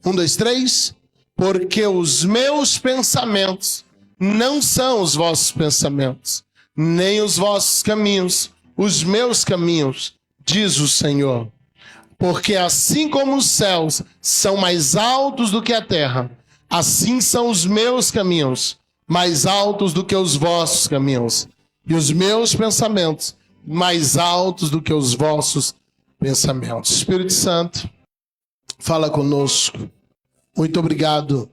Um, dois, três. Porque os meus pensamentos não são os vossos pensamentos, nem os vossos caminhos, os meus caminhos, diz o Senhor. Porque assim como os céus são mais altos do que a terra, assim são os meus caminhos mais altos do que os vossos caminhos, e os meus pensamentos mais altos do que os vossos pensamentos. Espírito Santo, fala conosco. Muito obrigado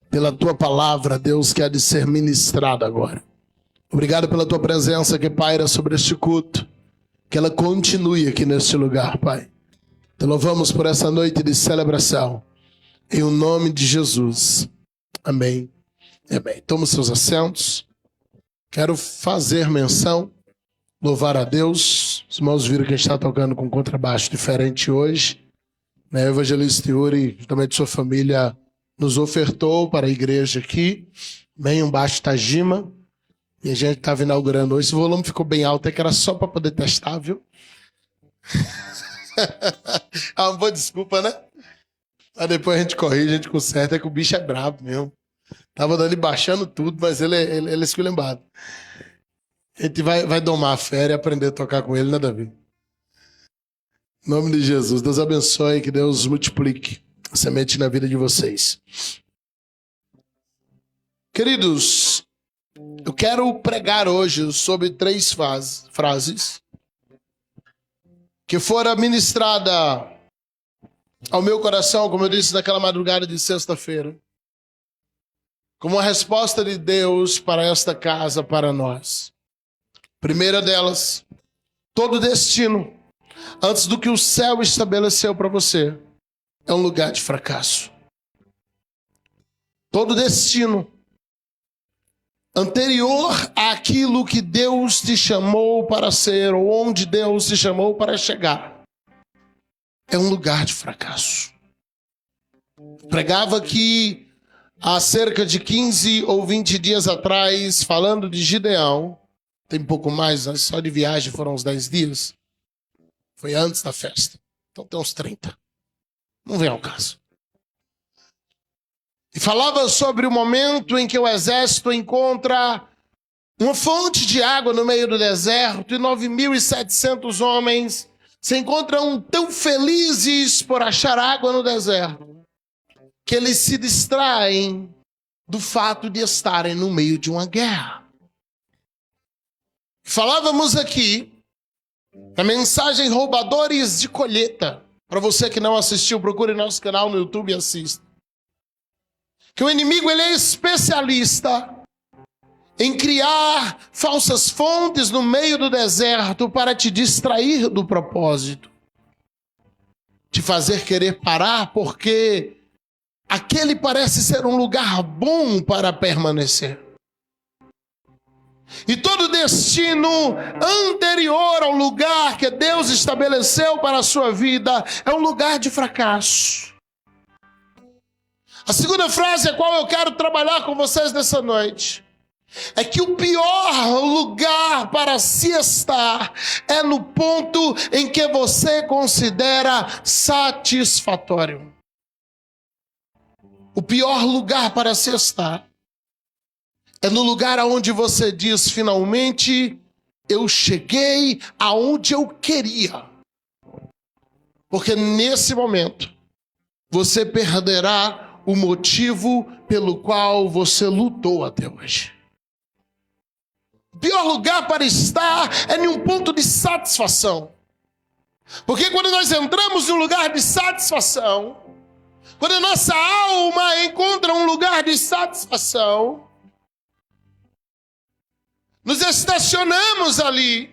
pela tua palavra, Deus, que há de ser ministrada agora. Obrigado pela tua presença que paira sobre este culto, que ela continue aqui neste lugar, Pai. Te louvamos por essa noite de celebração, em o nome de Jesus. Amém. Amém. Toma os seus assentos. Quero fazer menção, louvar a Deus. Os irmãos viram que a gente está tocando com contrabaixo diferente hoje. O evangelista Yuri, justamente sua família, nos ofertou para a igreja aqui, bem um baixo Tajima, e a gente estava inaugurando hoje. Esse volume ficou bem alto, é que era só para poder testar, viu? Uma boa desculpa, né? Mas depois a gente corrige, a gente conserta, é que o bicho é brabo mesmo. Tava dando baixando tudo, mas ele é esculhambado. A gente vai domar a fera e aprender a tocar com ele, né, Davi? Em nome de Jesus, Deus abençoe, que Deus multiplique a semente na vida de vocês. Queridos, eu quero pregar hoje sobre 3 frases que foram ministradas ao meu coração, como eu disse naquela madrugada de sexta-feira, como uma resposta de Deus para esta casa, para nós. Primeira delas, todo destino, antes do que o céu estabeleceu para você, é um lugar de fracasso. Todo destino anterior àquilo que Deus te chamou para ser, ou onde Deus te chamou para chegar, é um lugar de fracasso. Pregava aqui há cerca de 15 ou 20 dias atrás, falando de Gideão. Tem um pouco mais, né? Só de viagem foram uns 10 dias. Foi antes da festa. Então tem uns 30. Não vem ao caso. E falava sobre o momento em que o exército encontra uma fonte de água no meio do deserto e 9.700 homens se encontram tão felizes por achar água no deserto que eles se distraem do fato de estarem no meio de uma guerra. Falávamos aqui na mensagem Roubadores de Colheita. Para você que não assistiu, procure nosso canal no YouTube e assista. Que o inimigo ele é especialista em criar falsas fontes no meio do deserto para te distrair do propósito. Te fazer querer parar porque aquele parece ser um lugar bom para permanecer. E todo destino anterior ao lugar que Deus estabeleceu para a sua vida é um lugar de fracasso. A segunda frase a qual eu quero trabalhar com vocês nessa noite é que o pior lugar para se estar é no ponto em que você considera satisfatório. O pior lugar para se estar é no lugar onde você diz, finalmente, eu cheguei aonde eu queria. Porque nesse momento, você perderá o motivo pelo qual você lutou até hoje. O pior lugar para estar é em um ponto de satisfação. Porque quando nós entramos num lugar de satisfação, quando a nossa alma encontra um lugar de satisfação, nos estacionamos ali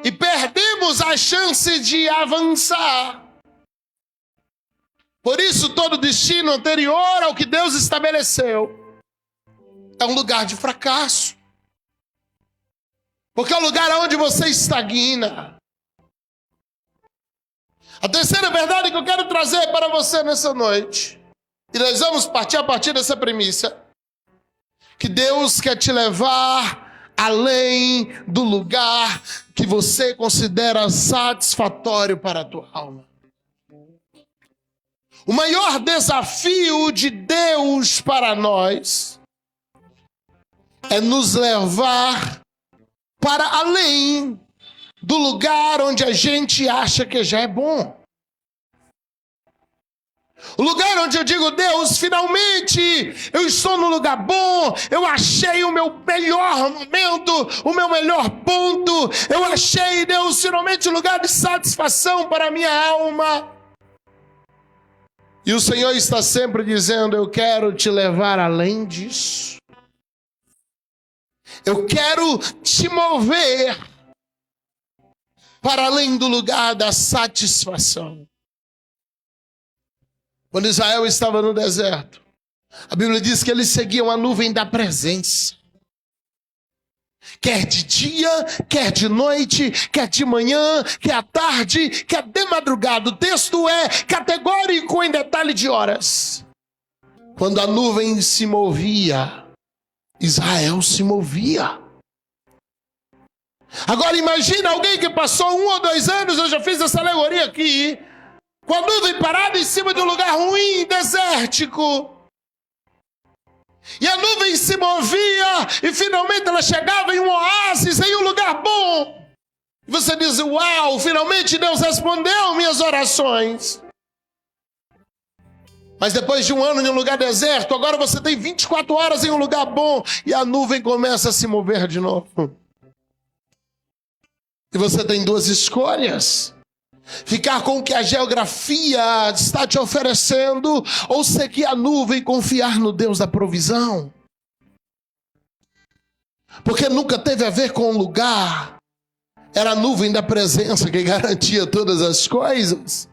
e perdemos a chance de avançar. Por isso, todo destino anterior ao que Deus estabeleceu é um lugar de fracasso. Porque é o lugar onde você estagna. A terceira verdade que eu quero trazer para você nessa noite, e nós vamos partir a partir dessa premissa, que Deus quer te levar além do lugar que você considera satisfatório para a tua alma. O maior desafio de Deus para nós é nos levar para além do lugar onde a gente acha que já é bom. O lugar onde eu digo, Deus, finalmente eu estou no lugar bom, eu achei o meu melhor momento, o meu melhor ponto, eu achei, Deus, finalmente um lugar de satisfação para a minha alma. E o Senhor está sempre dizendo, eu quero te levar além disso. Eu quero te mover para além do lugar da satisfação. Quando Israel estava no deserto, a Bíblia diz que eles seguiam a nuvem da presença. Quer de dia, quer de noite, quer de manhã, quer à tarde, quer de madrugada. O texto é categórico em detalhe de horas. Quando a nuvem se movia, Israel se movia. Agora imagina alguém que passou 1 ou 2 anos, eu já fiz essa alegoria aqui, com a nuvem parada em cima de um lugar ruim, desértico. E a nuvem se movia e finalmente ela chegava em um oásis, em um lugar bom. E você diz, uau, finalmente Deus respondeu minhas orações. Mas depois de 1 ano em um lugar deserto, agora você tem 24 horas em um lugar bom e a nuvem começa a se mover de novo. E você tem 2 escolhas. Ficar com o que a geografia está te oferecendo ou seguir a nuvem e confiar no Deus da provisão. Porque nunca teve a ver com o lugar. Era a nuvem da presença que garantia todas as coisas.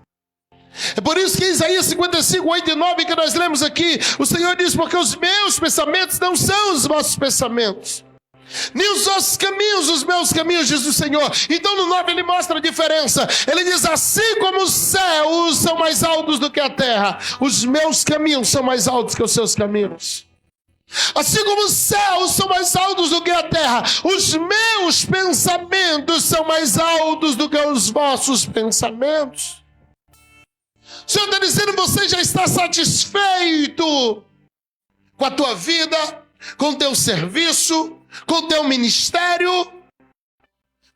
É por isso que em Isaías 55, 8 e 9 que nós lemos aqui, o Senhor diz, porque os meus pensamentos não são os vossos pensamentos, nem os vossos caminhos, os meus caminhos, diz o Senhor. Então no 9 ele mostra a diferença. Ele diz, assim como os céus são mais altos do que a terra, os meus caminhos são mais altos que os seus caminhos. Assim como os céus são mais altos do que a terra, os meus pensamentos são mais altos do que os vossos pensamentos. O Senhor está dizendo, você já está satisfeito com a tua vida, com o teu serviço, com o teu ministério.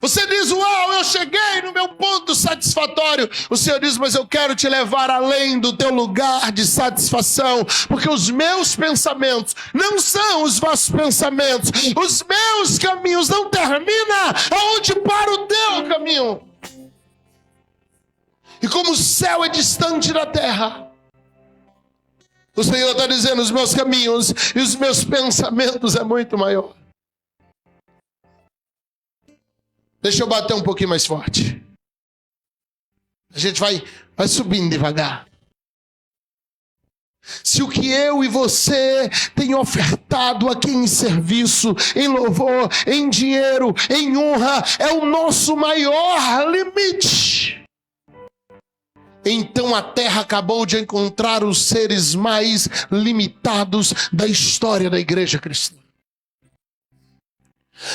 Você diz, uau, eu cheguei no meu ponto satisfatório. O Senhor diz, mas eu quero te levar além do teu lugar de satisfação, porque os meus pensamentos não são os vossos pensamentos. Os meus caminhos não terminam aonde para o teu caminho. E como o céu é distante da terra, o Senhor está dizendo, os meus caminhos e os meus pensamentos é muito maior. Deixa eu bater um pouquinho mais forte. A gente vai subindo devagar. Se o que eu e você tem ofertado aqui em serviço, em louvor, em dinheiro, em honra, é o nosso maior limite, então a terra acabou de encontrar os seres mais limitados da história da igreja cristã.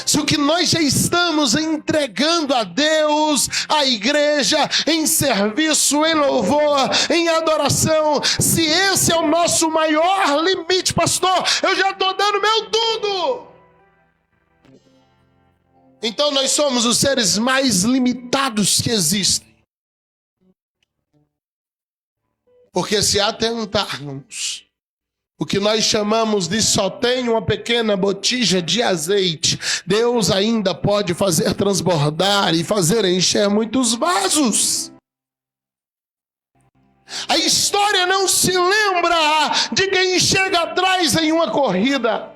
Se o que nós já estamos entregando a Deus, à igreja, em serviço, em louvor, em adoração, se esse é o nosso maior limite, pastor, eu já estou dando meu tudo. Então nós somos os seres mais limitados que existem. Porque se atentarmos, o que nós chamamos de só tem uma pequena botija de azeite, Deus ainda pode fazer transbordar e fazer encher muitos vasos. A história não se lembra de quem chega atrás em uma corrida.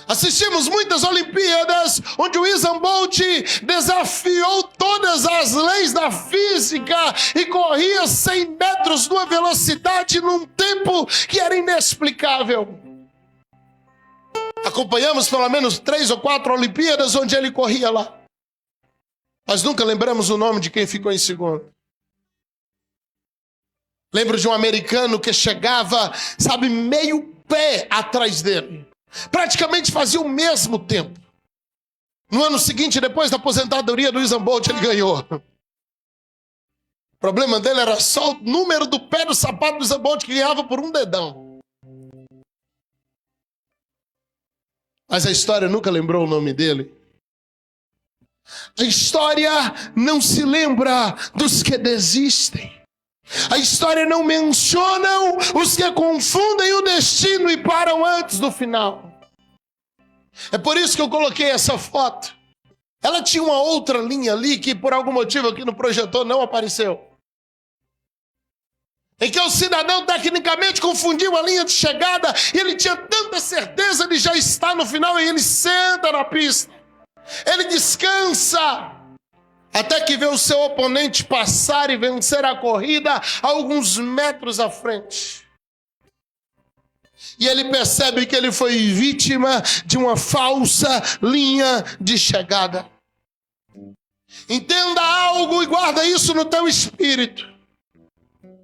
Assistimos muitas Olimpíadas onde o Usain Bolt desafiou todas as leis da física e corria 100 metros numa velocidade num tempo que era inexplicável. Acompanhamos pelo menos 3 ou 4 Olimpíadas onde ele corria lá. Mas nunca lembramos o nome de quem ficou em segundo. Lembro de um americano que chegava, meio pé atrás dele. Praticamente fazia o mesmo tempo. No ano seguinte, depois da aposentadoria do Usain Bolt, ele ganhou. O problema dele era só o número do pé do sapato do Zabote, que ganhava por um dedão. Mas a história nunca lembrou o nome dele. A história não se lembra dos que desistem. A história não menciona os que confundem o destino e param antes do final. É por isso que eu coloquei essa foto. Ela tinha uma outra linha ali que por algum motivo aqui no projetor não apareceu. Em que o cidadão tecnicamente confundiu a linha de chegada e ele tinha tanta certeza de já estar no final e ele senta na pista. Ele descansa até que vê o seu oponente passar e vencer a corrida a alguns metros à frente. E ele percebe que ele foi vítima de uma falsa linha de chegada. Entenda algo e guarda isso no teu espírito.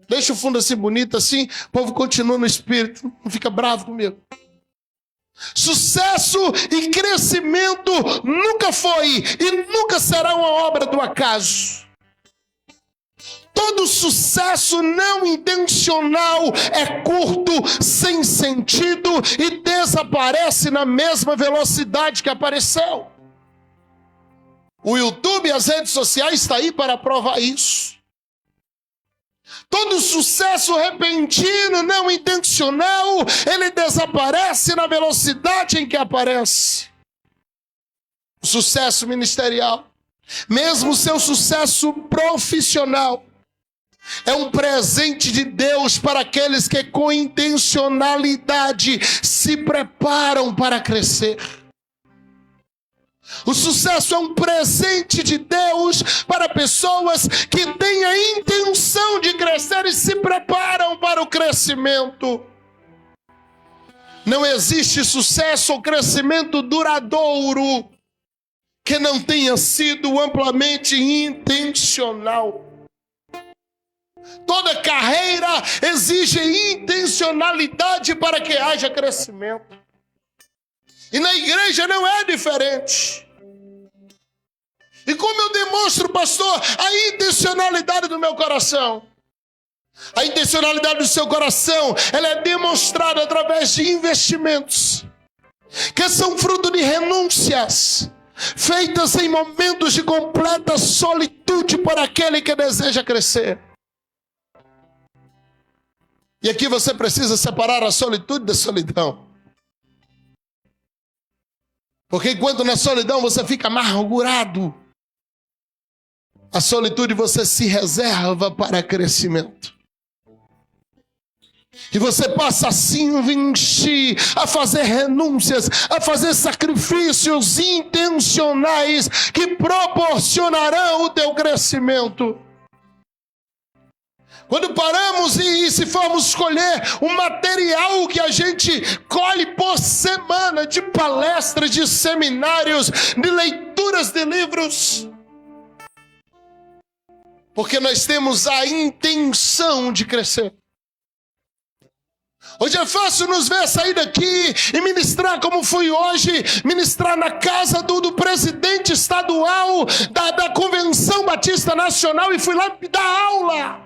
Deixa o fundo assim bonito, assim, o povo continua no espírito, não fica bravo comigo. Sucesso e crescimento nunca foi e nunca será uma obra do acaso. Todo sucesso não intencional é curto, sem sentido e desaparece na mesma velocidade que apareceu. O YouTube e as redes sociais estão aí para provar isso. Todo sucesso repentino, não intencional, ele desaparece na velocidade em que aparece. O sucesso ministerial, mesmo seu sucesso profissional, é um presente de Deus para aqueles que com intencionalidade se preparam para crescer. O sucesso é um presente de Deus para pessoas que têm a intenção de crescer e se preparam para o crescimento. Não existe sucesso ou crescimento duradouro que não tenha sido amplamente intencional. Toda carreira exige intencionalidade para que haja crescimento. E na igreja não é diferente. E como eu demonstro, pastor, a intencionalidade do meu coração? A intencionalidade do seu coração, ela é demonstrada através de investimentos, que são fruto de renúncias, feitas em momentos de completa solitude para aquele que deseja crescer. E aqui você precisa separar a solitude da solidão. Porque enquanto na solidão você fica amargurado, a solitude você se reserva para crescimento. E você passa a se investir, a fazer renúncias, a fazer sacrifícios intencionais que proporcionarão o teu crescimento. Quando paramos e se formos escolher o material que a gente colhe por semana de palestras, de seminários, de leituras de livros, porque nós temos a intenção de crescer. Hoje é fácil nos ver sair daqui e ministrar como fui hoje, ministrar na casa do presidente estadual da Convenção Batista Nacional e fui lá me dar aula.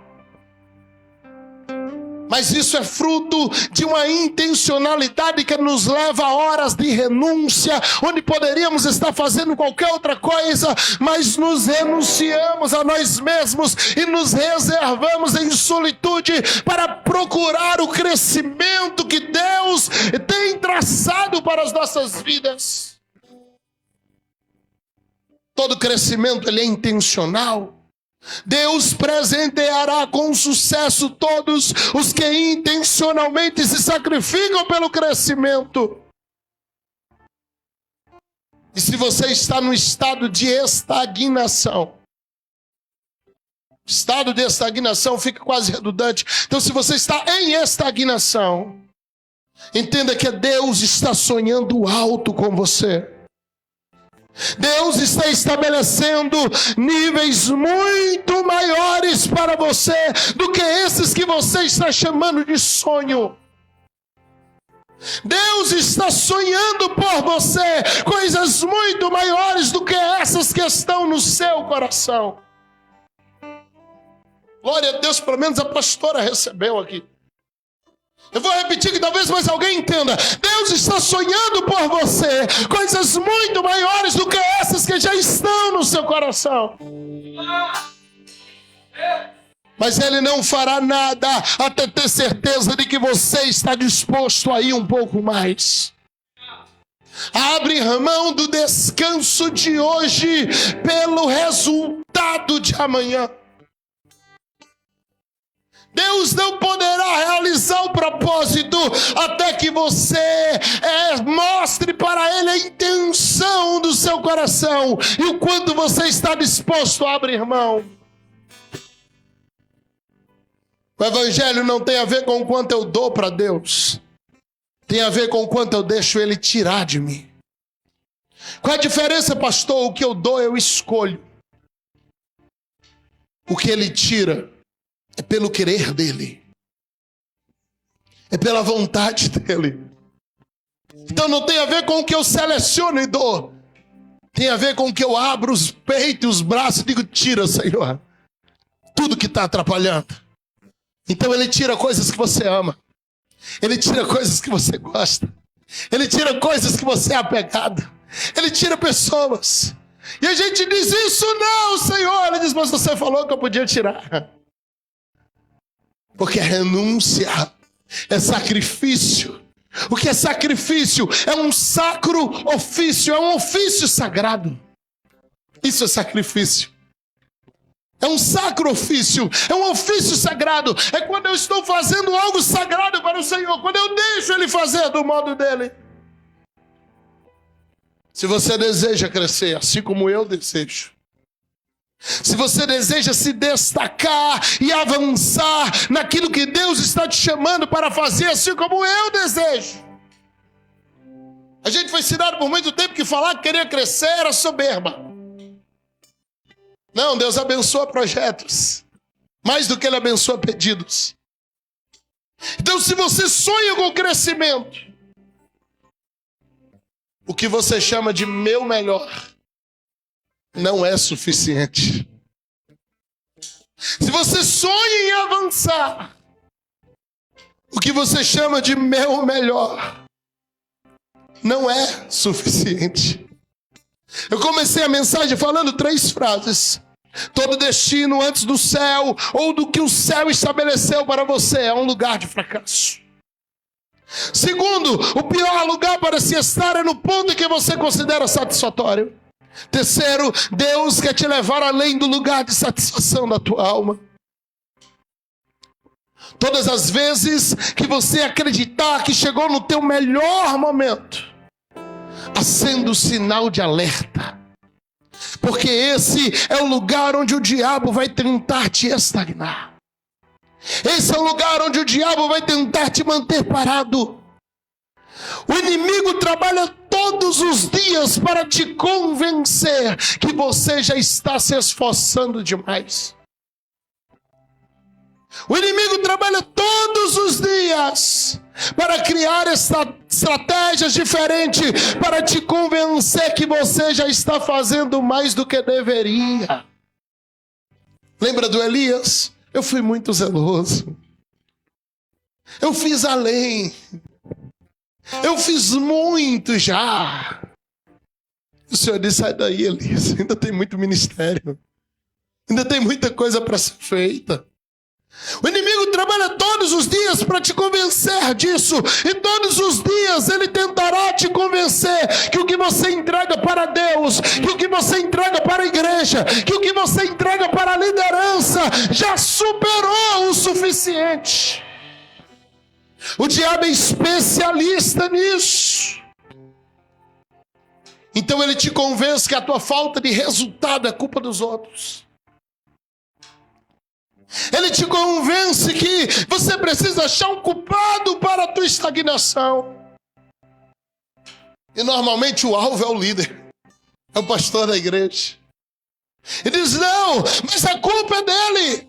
Mas isso é fruto de uma intencionalidade que nos leva a horas de renúncia, onde poderíamos estar fazendo qualquer outra coisa, mas nos renunciamos a nós mesmos e nos reservamos em solitude para procurar o crescimento que Deus tem traçado para as nossas vidas. Todo crescimento ele é intencional. Deus presenteará com sucesso todos os que intencionalmente se sacrificam pelo crescimento. E se você está no estado de estagnação, estado de estagnação fica quase redundante. Então, se você está em estagnação, entenda que Deus está sonhando alto com você. Deus está estabelecendo níveis muito maiores para você do que esses que você está chamando de sonho. Deus está sonhando por você coisas muito maiores do que essas que estão no seu coração. Glória a Deus, pelo menos a pastora recebeu aqui. Eu vou repetir que talvez mais alguém entenda. Deus está sonhando por você coisas muito maiores do que essas que já estão no seu coração. Mas Ele não fará nada até ter certeza de que você está disposto a ir um pouco mais. Abre mão do descanso de hoje pelo resultado de amanhã. Deus não poderá realizar o propósito até que você mostre para Ele a intenção do seu coração e o quanto você está disposto a abrir mão. O evangelho não tem a ver com o quanto eu dou para Deus. Tem a ver com o quanto eu deixo Ele tirar de mim. Qual é a diferença, pastor? O que eu dou, eu escolho. O que Ele tira é pelo querer dEle. É pela vontade dEle. Então não tem a ver com o que eu seleciono e dou. Tem a ver com o que eu abro os peitos, os braços e digo, tira, Senhor. Tudo que está atrapalhando. Então Ele tira coisas que você ama. Ele tira coisas que você gosta. Ele tira coisas que você é apegado. Ele tira pessoas. E a gente diz, isso não, Senhor. Ele diz, mas você falou que eu podia tirar. Porque é renúncia, é sacrifício. O que é sacrifício? É um sacro ofício, é um ofício sagrado. Isso é sacrifício. É um sacro ofício, é um ofício sagrado. É quando eu estou fazendo algo sagrado para o Senhor, quando eu deixo Ele fazer do modo dEle. Se você deseja crescer, assim como eu desejo, se você deseja se destacar e avançar naquilo que Deus está te chamando para fazer, assim como eu desejo. A gente foi ensinado por muito tempo que falar que queria crescer era soberba. Não, Deus abençoa projetos, mais do que Ele abençoa pedidos. Então, se você sonha com o crescimento, o que você chama de meu melhor não é suficiente. Se você sonha em avançar, o que você chama de meu melhor não é suficiente. Eu comecei a mensagem falando 3 frases. Todo destino antes do céu, ou do que o céu estabeleceu para você, é um lugar de fracasso. Segundo, o pior lugar para se estar é no ponto em que você considera satisfatório. Terceiro, Deus quer te levar além do lugar de satisfação da tua alma. Todas as vezes que você acreditar que chegou no teu melhor momento, acenda o sinal de alerta. Porque esse é o lugar onde o diabo vai tentar te estagnar. Esse é o lugar onde o diabo vai tentar te manter parado. O inimigo trabalha todos os dias para te convencer que você já está se esforçando demais. O inimigo trabalha todos os dias para criar estratégias diferentes para te convencer que você já está fazendo mais do que deveria. Lembra do Elias? Eu fui muito zeloso. Eu fiz além. Eu fiz muito já. O Senhor disse, sai daí, Elias. Ainda tem muito ministério. Ainda tem muita coisa para ser feita. O inimigo trabalha todos os dias para te convencer disso. E todos os dias ele tentará te convencer que o que você entrega para Deus, que o que você entrega para a igreja, que o que você entrega para a liderança já superou o suficiente. O diabo é especialista nisso. Então ele te convence que a tua falta de resultado é culpa dos outros. Ele te convence que você precisa achar um culpado para a tua estagnação. E normalmente o alvo é o líder, é o pastor da igreja. Ele diz, não, mas a culpa é dele.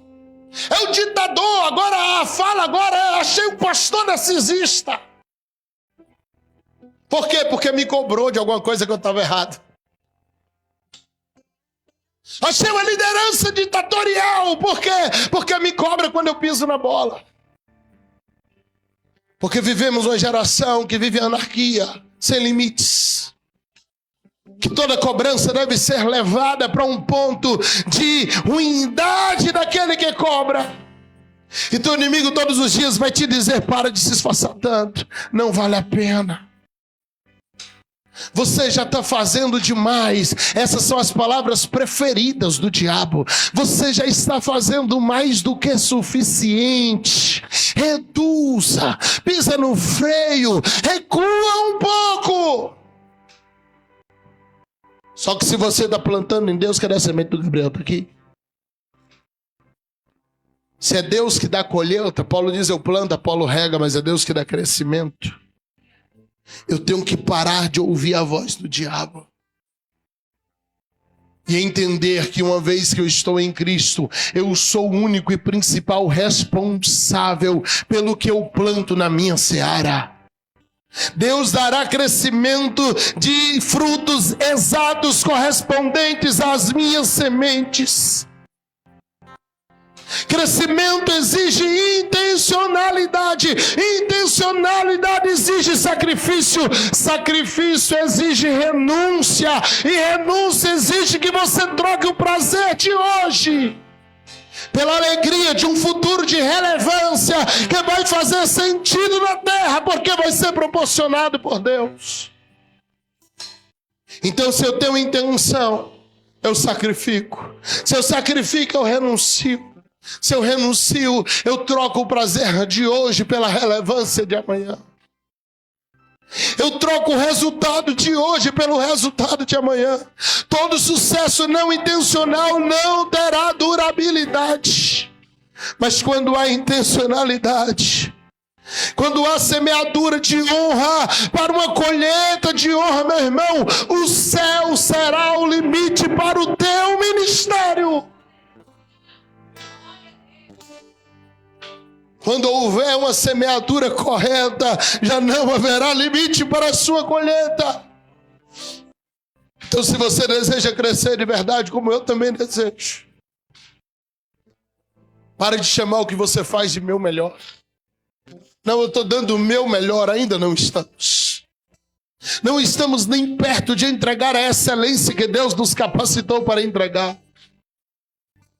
É o ditador, agora fala, agora achei um pastor narcisista. Por quê? Porque me cobrou de alguma coisa que eu estava errado. Achei uma liderança ditatorial. Por quê? Porque me cobra quando eu piso na bola. Porque vivemos uma geração que vive anarquia, sem limites. Que toda cobrança deve ser levada para um ponto de ruindade daquele que cobra. E teu inimigo todos os dias vai te dizer: para de se esforçar tanto, não vale a pena. Você já está fazendo demais. Essas são as palavras preferidas do diabo. Você já está fazendo mais do que suficiente. Reduza, pisa no freio, recua um pouco. Só que se você está plantando em Deus, cadê a semente do Gabriel? Está aqui. Se é Deus que dá colheita, Paulo diz: eu planto, Apolo rega, mas é Deus que dá crescimento. Eu tenho que parar de ouvir a voz do diabo e entender que uma vez que eu estou em Cristo, eu sou o único e principal responsável pelo que eu planto na minha seara. Deus dará crescimento de frutos exatos correspondentes às minhas sementes. Crescimento exige intencionalidade. Intencionalidade exige sacrifício. Sacrifício exige renúncia. E renúncia exige que você troque o prazer de hoje pela alegria de um futuro de relevância que vai fazer sentido na terra, porque vai ser proporcionado por Deus. Então, se eu tenho intenção, eu sacrifico. Se eu sacrifico, eu renuncio. Se eu renuncio, eu troco o prazer de hoje pela relevância de amanhã. Eu troco o resultado de hoje pelo resultado de amanhã. Todo sucesso não intencional não terá durabilidade. Mas quando há intencionalidade, quando há semeadura de honra para uma colheita de honra, meu irmão, o céu será o limite para o teu ministério. Quando houver uma semeadura correta, já não haverá limite para a sua colheita. Então, se você deseja crescer de verdade, como eu também desejo, pare de chamar o que você faz de meu melhor. Não, eu estou dando o meu melhor, ainda não estamos. Não estamos nem perto de entregar a excelência que Deus nos capacitou para entregar.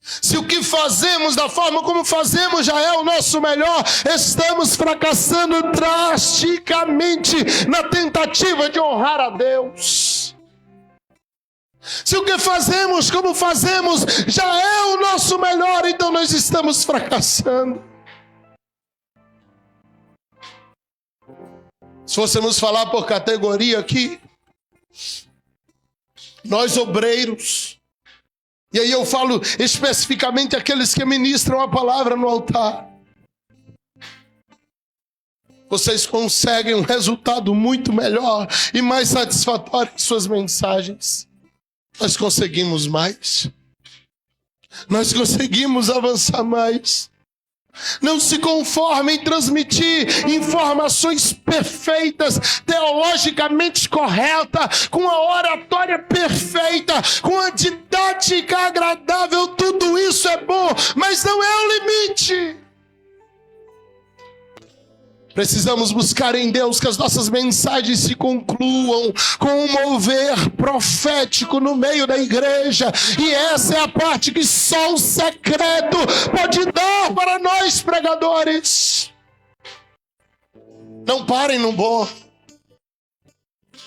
Se o que fazemos, da forma como fazemos, já é o nosso melhor, estamos fracassando drasticamente na tentativa de honrar a Deus. Se o que fazemos, como fazemos, já é o nosso melhor, então nós estamos fracassando. Se fôssemos falar por categoria aqui, nós obreiros, e aí eu falo especificamente aqueles que ministram a palavra no altar, vocês conseguem um resultado muito melhor e mais satisfatório em suas mensagens. Nós conseguimos mais. Nós conseguimos avançar mais. Não se conforme em transmitir informações perfeitas, teologicamente corretas, com a oratória perfeita, com a didática agradável. Tudo isso é bom, mas não é o limite. Precisamos buscar em Deus que as nossas mensagens se concluam com um mover profético no meio da igreja. E essa é a parte que só o secreto pode dar para nós pregadores. Não parem no bom.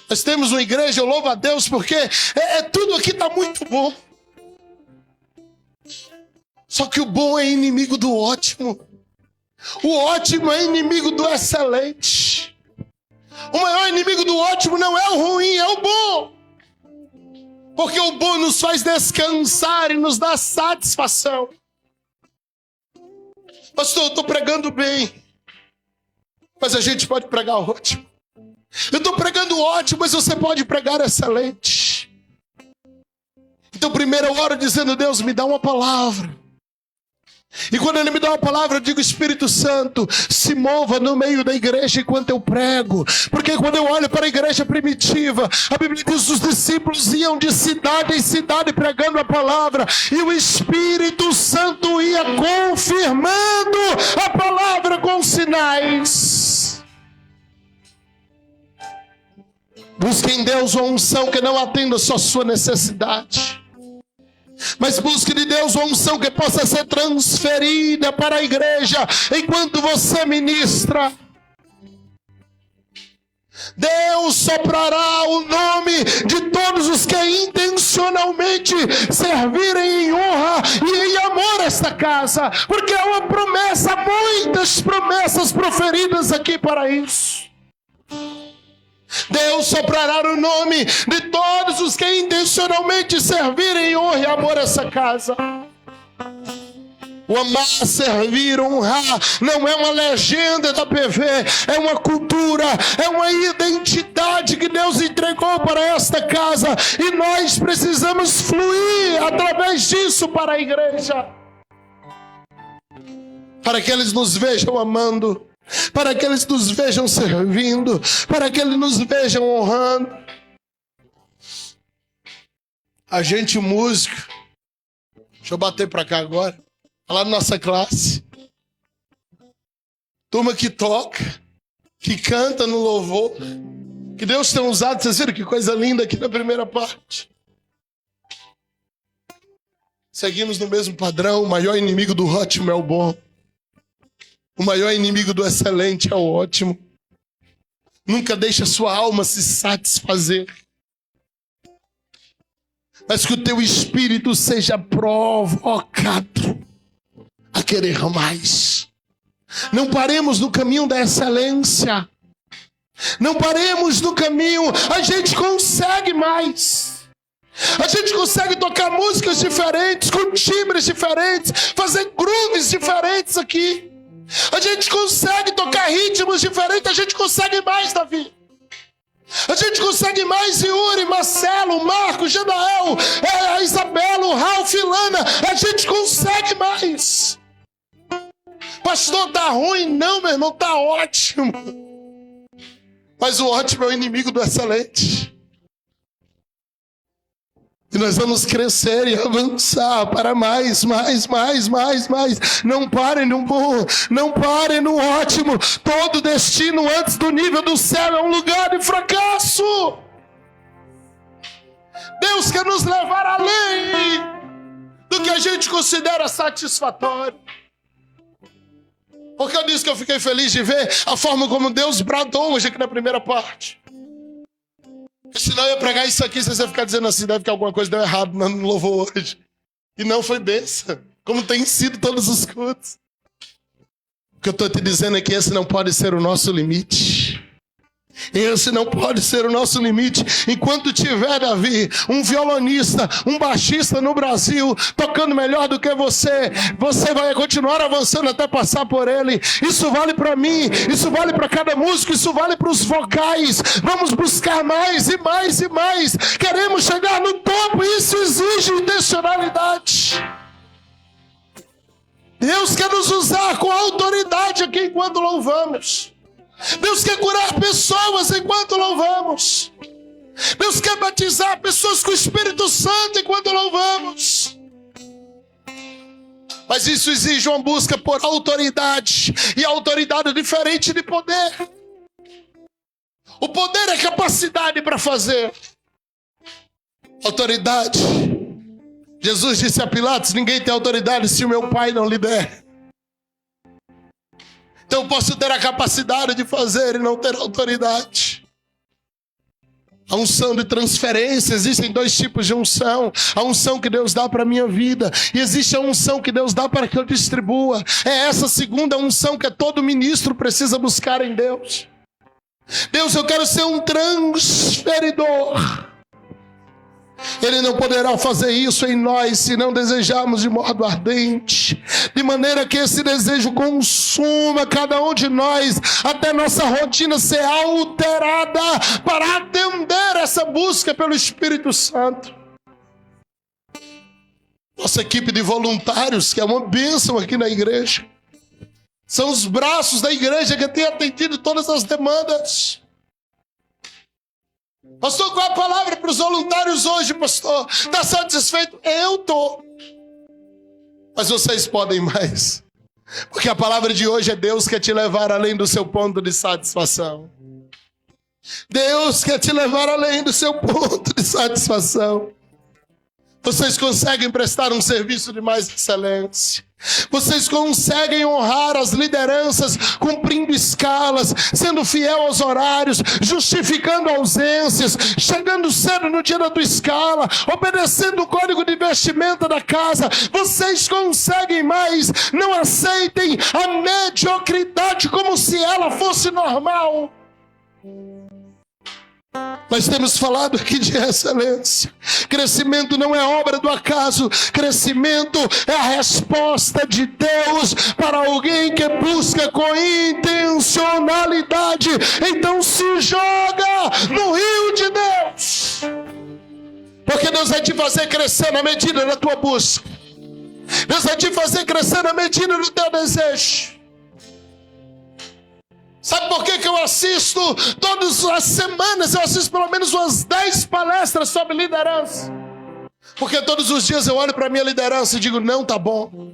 Nós temos uma igreja, eu louvo a Deus, porque tudo aqui está muito bom. Só que o bom é inimigo do ótimo. O ótimo é inimigo do excelente. O maior inimigo do ótimo não é o ruim, é o bom. Porque o bom nos faz descansar e nos dá satisfação. Pastor, eu estou pregando bem, mas a gente pode pregar ótimo. Eu estou pregando ótimo, mas você pode pregar excelente. Então primeiro eu oro dizendo: Deus, me dá uma palavra E quando Ele me dá uma palavra, eu digo: Espírito Santo, se mova no meio da igreja enquanto eu prego. Porque quando eu olho para a igreja primitiva, a Bíblia diz que os discípulos iam de cidade em cidade pregando a palavra, e o Espírito Santo ia confirmando a palavra com sinais. Busque em Deus uma unção que não atenda só a sua necessidade, mas busque de Deus uma unção que possa ser transferida para a igreja enquanto você ministra. Deus soprará o nome de todos os que intencionalmente servirem em honra e em amor a esta casa, porque é uma promessa, muitas promessas proferidas aqui para isso. Deus soprará o nome de todos os que intencionalmente servirem em honra e amor a essa casa. O amar, servir, honrar não é uma legenda da PV, é uma cultura, é uma identidade que Deus entregou para esta casa, e nós precisamos fluir através disso para a igreja, para que eles nos vejam amando, para que eles nos vejam servindo, para que eles nos vejam honrando. Agente músico, deixa eu bater para cá agora, lá na nossa classe, turma que toca, que canta no louvor, que Deus tem usado. Vocês viram que coisa linda aqui na primeira parte? Seguimos no mesmo padrão. O maior inimigo do ótimo é o bom. O maior inimigo do excelente é o ótimo. Nunca deixe a sua alma se satisfazer, mas que o teu espírito seja provocado a querer mais. Não paremos no caminho da excelência. Não paremos no caminho. A gente consegue mais. A gente consegue tocar músicas diferentes, com timbres diferentes, fazer grooves diferentes aqui. A gente consegue tocar ritmos diferentes. A gente consegue mais, Davi. A gente consegue mais, Yuri, Marcelo, Marcos, Janael, a Isabela, o Ralf, Lana. A gente consegue mais. Pastor, tá ruim? Não, meu irmão, tá ótimo. Mas o ótimo é o inimigo do excelente. E nós vamos crescer e avançar para mais. Não parem no bom, não parem no ótimo. Todo destino antes do nível do céu é um lugar de fracasso. Deus quer nos levar além do que a gente considera satisfatório. Porque eu disse que eu fiquei feliz de ver a forma como Deus bradou hoje aqui na primeira parte. Senão eu ia pregar isso aqui, você ia ficar dizendo assim, deve que alguma coisa deu errado no louvor hoje. E não, foi bênção, como tem sido todos os cultos. O que eu estou te dizendo é que esse não pode ser o nosso limite. Esse não pode ser o nosso limite. Enquanto tiver, Davi, um violonista, um baixista no Brasil tocando melhor do que você, você vai continuar avançando até passar por ele. Isso vale para mim, isso vale para cada músico, isso vale para os vocais. Vamos buscar mais e mais e mais. Queremos chegar no topo, isso exige intencionalidade. Deus quer nos usar com autoridade aqui enquanto louvamos. Deus quer curar pessoas enquanto louvamos. Deus quer batizar pessoas com o Espírito Santo enquanto louvamos. Mas isso exige uma busca por autoridade. E autoridade é diferente de poder. O poder é capacidade para fazer. Autoridade. Jesus disse a Pilatos: ninguém tem autoridade se o meu Pai não lhe der. Então eu posso ter a capacidade de fazer e não ter autoridade. A unção de transferência, existem dois tipos de unção. A unção que Deus dá para a minha vida, e existe a unção que Deus dá para que eu distribua. É essa segunda unção que todo ministro precisa buscar em Deus. Deus, eu quero ser um transferidor. Ele não poderá fazer isso em nós se não desejarmos de modo ardente, de maneira que esse desejo consuma cada um de nós, até nossa rotina ser alterada para atender essa busca pelo Espírito Santo. Nossa equipe de voluntários, que é uma bênção aqui na igreja. São os braços da igreja que têm atendido todas as demandas. Pastor, qual é a palavra para os voluntários hoje, pastor? Está satisfeito? Eu estou. Mas vocês podem mais. Porque a palavra de hoje é: Deus quer te levar além do seu ponto de satisfação. Deus quer te levar além do seu ponto de satisfação. Vocês conseguem prestar um serviço de mais excelência. Vocês conseguem honrar as lideranças, cumprindo escalas, sendo fiel aos horários, justificando ausências, chegando cedo no dia da tua escala, obedecendo o código de vestimenta da casa. Vocês conseguem mais. Não aceitem a mediocridade como se ela fosse normal. Nós temos falado aqui de excelência. Crescimento não é obra do acaso. Crescimento é a resposta de Deus para alguém que busca com intencionalidade. Então se joga no rio de Deus. Porque Deus vai te fazer crescer na medida da tua busca. Deus vai te fazer crescer na medida do teu desejo. Sabe por que eu assisto todas as semanas? Eu assisto pelo menos umas 10 palestras sobre liderança. Porque todos os dias eu olho para a minha liderança e digo: não está bom.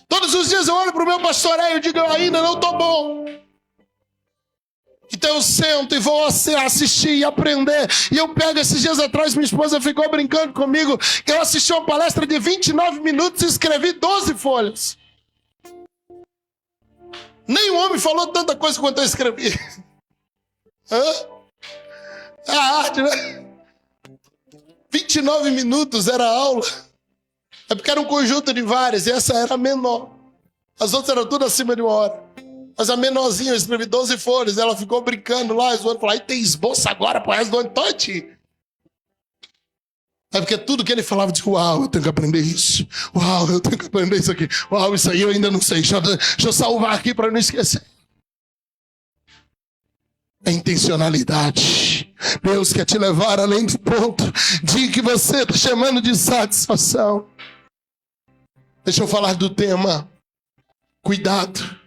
Todos os dias eu olho para o meu pastoreio e digo: eu ainda não estou bom. Então eu sento e vou assistir e aprender. E eu pego, esses dias atrás, minha esposa ficou brincando comigo, que eu assisti uma palestra de 29 minutos e escrevi 12 folhas. Nem o homem falou tanta coisa quanto eu escrevi. É a arte, né? 29 minutos era a aula. É porque era um conjunto de várias, e essa era a menor. As outras eram tudo acima de 1 hora. Mas a menorzinha, eu escrevi 12 folhas. Ela ficou brincando lá, zoando, falou: aí tem esboço agora pro resto do ano todo. É porque tudo que ele falava, eu disse: uau, eu tenho que aprender isso. Uau, eu tenho que aprender isso aqui. Uau, isso aí eu ainda não sei. Deixa eu salvar aqui para não esquecer. É intencionalidade. Deus quer te levar além do ponto de que você está chamando de satisfação. Deixa eu falar do tema. Cuidado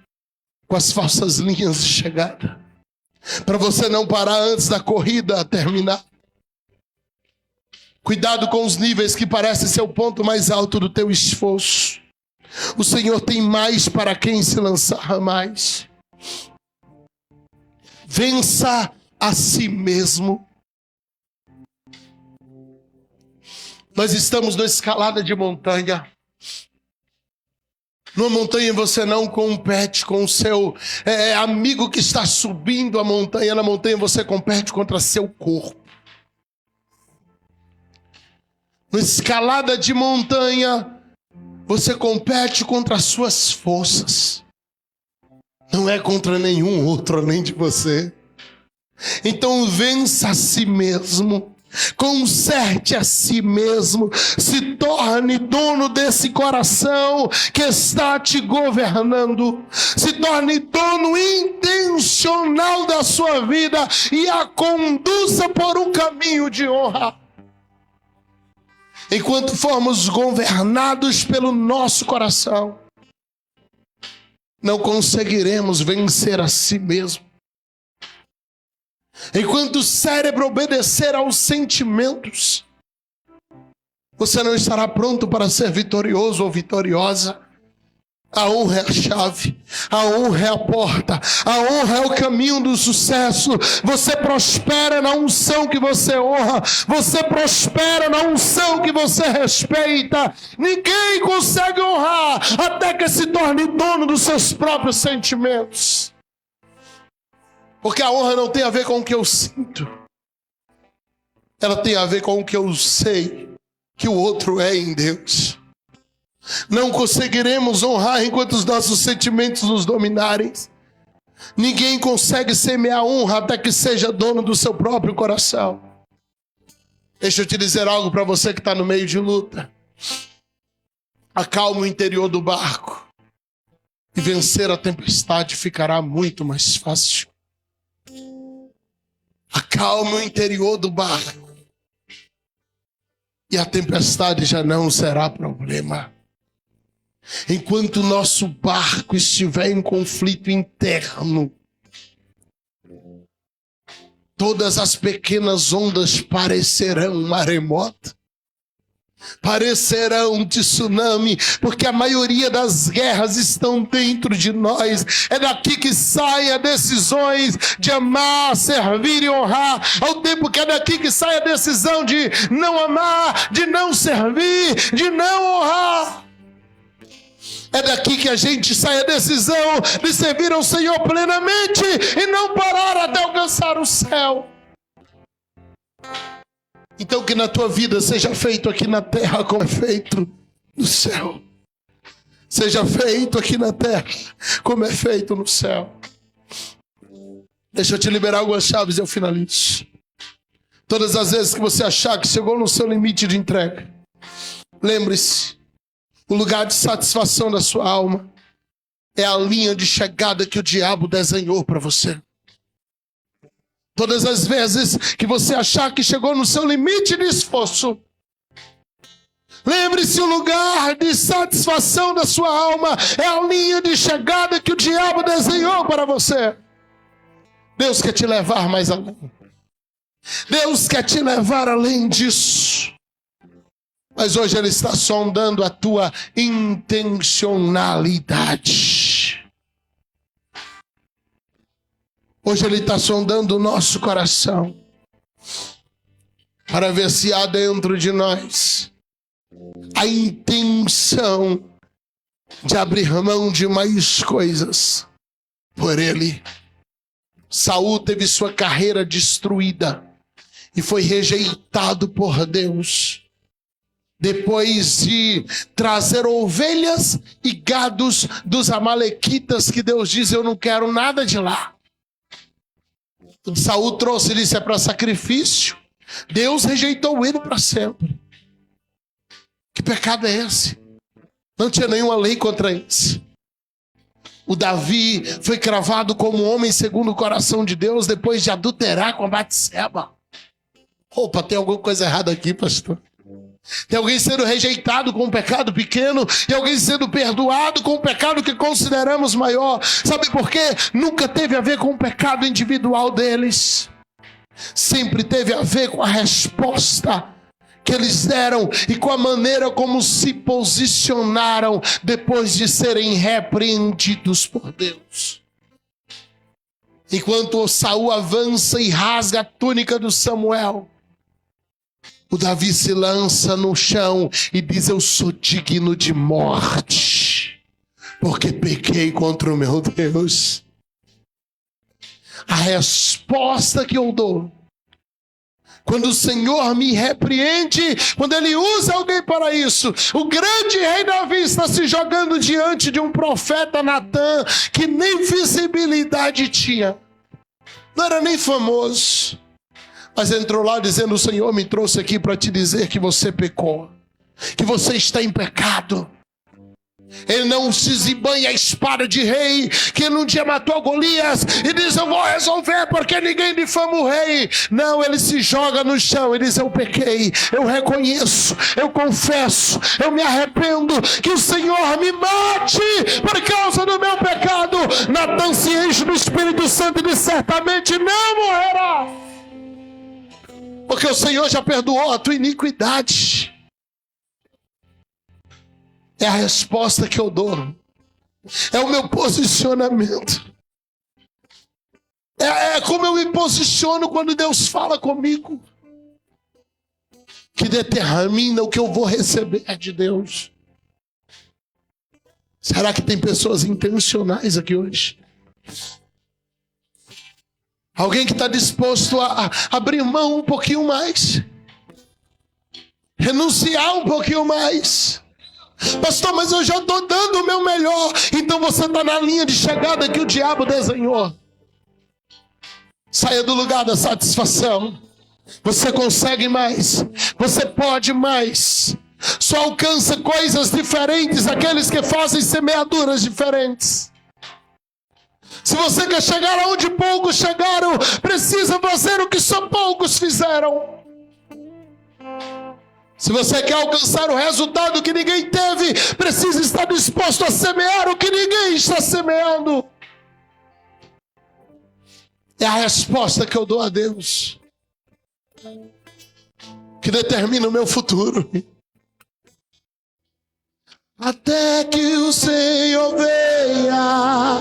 com as falsas linhas de chegada. Para você não parar antes da corrida terminar. Cuidado com os níveis que parecem ser o ponto mais alto do teu esforço. O Senhor tem mais para quem se lançar mais. Vença a si mesmo. Nós estamos na escalada de montanha. Numa montanha você não compete com o seu amigo que está subindo a montanha. Na montanha você compete contra seu corpo. Na escalada de montanha, você compete contra as suas forças. Não é contra nenhum outro além de você. Então vença a si mesmo. Conserte a si mesmo. Se torne dono desse coração que está te governando. Se torne dono intencional da sua vida e a conduza por um caminho de honra. Enquanto formos governados pelo nosso coração, não conseguiremos vencer a si mesmo. Enquanto o cérebro obedecer aos sentimentos, você não estará pronto para ser vitorioso ou vitoriosa. A honra é a chave, a honra é a porta, a honra é o caminho do sucesso. Você prospera na unção que você honra, você prospera na unção que você respeita. Ninguém consegue honrar até que se torne dono dos seus próprios sentimentos. Porque a honra não tem a ver com o que eu sinto, ela tem a ver com o que eu sei que o outro é em Deus. Não conseguiremos honrar enquanto os nossos sentimentos nos dominarem. Ninguém consegue semear honra até que seja dono do seu próprio coração. Deixa eu te dizer algo para você que está no meio de luta. Acalma o interior do barco e vencer a tempestade ficará muito mais fácil. Acalma o interior do barco e a tempestade já não será problema. Enquanto o nosso barco estiver em conflito interno, todas as pequenas ondas parecerão maremoto, parecerão tsunami, porque a maioria das guerras estão dentro de nós. É daqui que saem as decisões de amar, servir e honrar, ao tempo que é daqui que sai a decisão de não amar, de não servir, de não honrar. É daqui que a gente sai a decisão de servir ao Senhor plenamente e não parar até alcançar o céu. Então que na tua vida seja feito aqui na terra como é feito no céu. Seja feito aqui na terra como é feito no céu. Deixa eu te liberar algumas chaves e eu finalizo. Todas as vezes que você achar que chegou no seu limite de entrega, lembre-se, o lugar de satisfação da sua alma é a linha de chegada que o diabo desenhou para você. Todas as vezes que você achar que chegou no seu limite de esforço, lembre-se, o lugar de satisfação da sua alma é a linha de chegada que o diabo desenhou para você. Deus quer te levar mais além. Deus quer te levar além disso. Mas hoje Ele está sondando a tua intencionalidade. Hoje Ele está sondando o nosso coração para ver se há dentro de nós a intenção de abrir mão de mais coisas por Ele. Saul teve sua carreira destruída e foi rejeitado por Deus. Depois de trazer ovelhas e gados dos amalequitas, que Deus diz, eu não quero nada de lá. Saul trouxe e disse, é para sacrifício. Deus rejeitou ele para sempre. Que pecado é esse? Não tinha nenhuma lei contra isso. O Davi foi cravado como homem segundo o coração de Deus depois de adulterar com a Batseba. Opa, tem alguma coisa errada aqui, pastor? Tem alguém sendo rejeitado com um pecado pequeno e alguém sendo perdoado com um pecado que consideramos maior. Sabe por quê? Nunca teve a ver com o pecado individual deles. Sempre teve a ver com a resposta que eles deram e com a maneira como se posicionaram depois de serem repreendidos por Deus. Enquanto Saul avança e rasga a túnica do Samuel, o Davi se lança no chão e diz, eu sou digno de morte, porque pequei contra o meu Deus. A resposta que eu dou, quando o Senhor me repreende, quando Ele usa alguém para isso, o grande rei Davi está se jogando diante de um profeta Natã, que nem visibilidade tinha, não era nem famoso. Mas entrou lá dizendo, o Senhor me trouxe aqui para te dizer que você pecou, que você está em pecado. Ele não se esbanha a espada de rei, que ele um dia matou Golias e diz, eu vou resolver porque ninguém difama o rei. Não, ele se joga no chão e diz, eu pequei, eu reconheço, eu confesso, eu me arrependo, que o Senhor me mate por causa do meu pecado. Natã se enche do Espírito Santo e diz, certamente não morrerá, porque o Senhor já perdoou a tua iniquidade. É a resposta que eu dou. É o meu posicionamento. É como eu me posiciono quando Deus fala comigo, que determina o que eu vou receber de Deus. Será que tem pessoas intencionais aqui hoje? Alguém que está disposto a abrir mão um pouquinho mais, renunciar um pouquinho mais. Pastor, mas eu já estou dando o meu melhor. Então você está na linha de chegada que o diabo desenhou. Saia do lugar da satisfação. Você consegue mais, você pode mais. Só alcança coisas diferentes aqueles que fazem semeaduras diferentes. Se você quer chegar aonde poucos chegaram, precisa fazer o que só poucos fizeram. Se você quer alcançar o resultado que ninguém teve, precisa estar disposto a semear o que ninguém está semeando. É a resposta que eu dou a Deus, que determina o meu futuro. Até que o Senhor venha,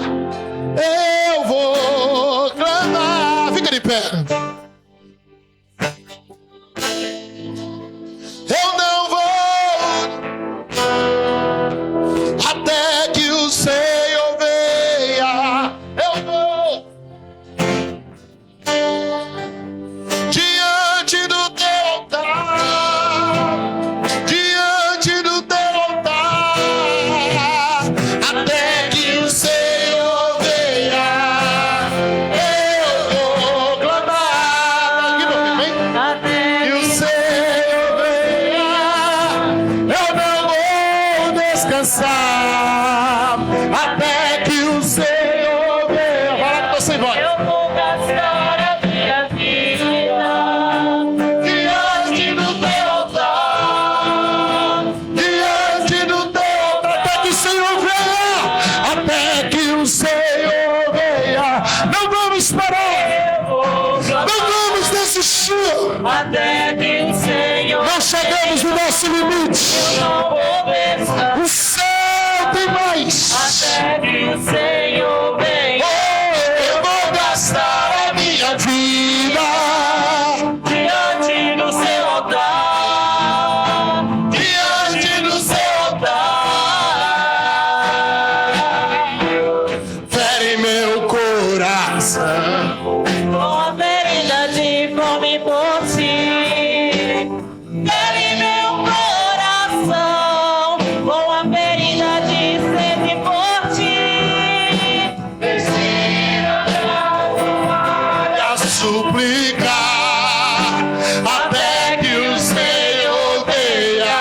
eu vou clamar. Fica de pé. Eu não vou até que o Senhor venha. Eu vou diante do teu altar, diante do teu altar, até que o Senhor venha. Eu vou clamar. Aqui, meu filho, vem. Até que o Senhor descansar, até que o Senhor venha. Fala que você vai. Eu vou gastar a minha vida diante do teu altar, diante do teu altar, até que o Senhor venha, até que o Senhor venha. Não vamos parar, não vamos desistir, até que o Senhor. Não chegamos no nosso limite. O céu tem mais. Até que o Senhor venha. Eu vou gastar a minha vida diante do seu altar, diante do seu altar. Fere meu coração com a ferida de fome por ti. Fere meu coração com a ferida de sede por ti. Ensina-me a suplicar até que o Senhor venha.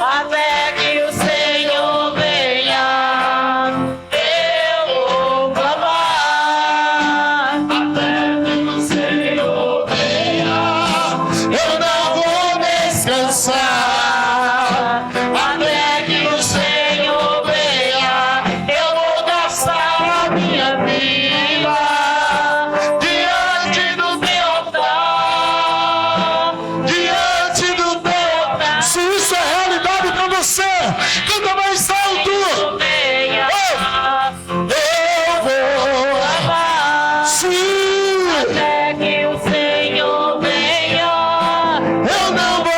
Até que o Senhor venha. Eu vou clamar até que o Senhor venha. Eu não vou descansar até que o Senhor venha. Eu vou gastar a minha vida diante do teu altar, diante do teu altar. Se isso é realidade para você, canta mais alto. Eu vou clamar. Sim. Até que o Senhor venha. Eu não vou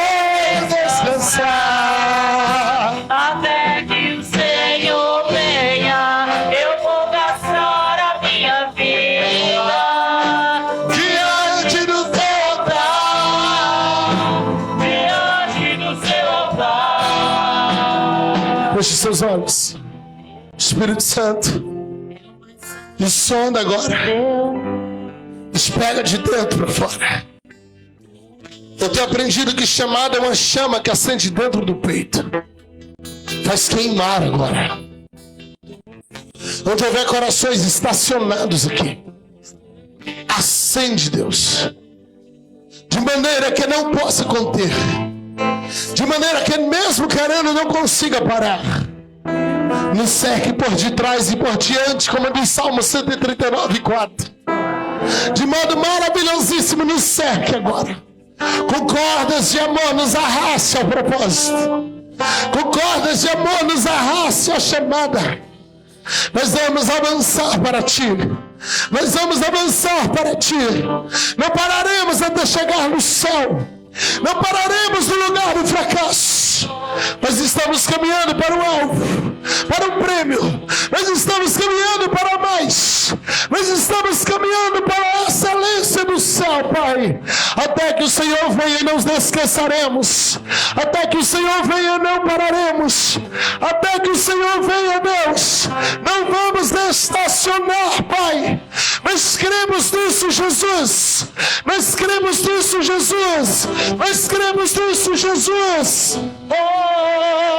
descansar até que o Senhor venha. Eu vou gastar a minha vida diante do teu altar, diante do seu altar. Feche seus olhos. Espírito Santo, nos sonda agora. Nos pega de dentro para fora. Eu tenho aprendido que chamada é uma chama que acende dentro do peito. Faz queimar agora. Onde houver corações estacionados aqui, acende, Deus, de maneira que não possa conter, de maneira que mesmo querendo não consiga parar. Nos cerque por detrás e por diante, como diz Salmo 139:4. De modo maravilhosíssimo nos cerque agora. Com cordas de amor nos arraste ao propósito. Com cordas de amor nos arraste à chamada. Nós vamos avançar para ti. Nós vamos avançar para ti. Não pararemos até chegar no céu. Não pararemos no lugar do fracasso. Nós estamos caminhando para o alvo, para o prêmio. Nós estamos caminhando para mais. Nós estamos caminhando para a excelência do céu, Pai. Até que o Senhor venha e não descansaremos. Até que o Senhor venha não pararemos. Até que o Senhor venha, Deus, não vamos estacionar, Pai. Nós cremos nisso, Jesus. Nós cremos nisso, Jesus. Nós cremos nisso, Jesus. Oh!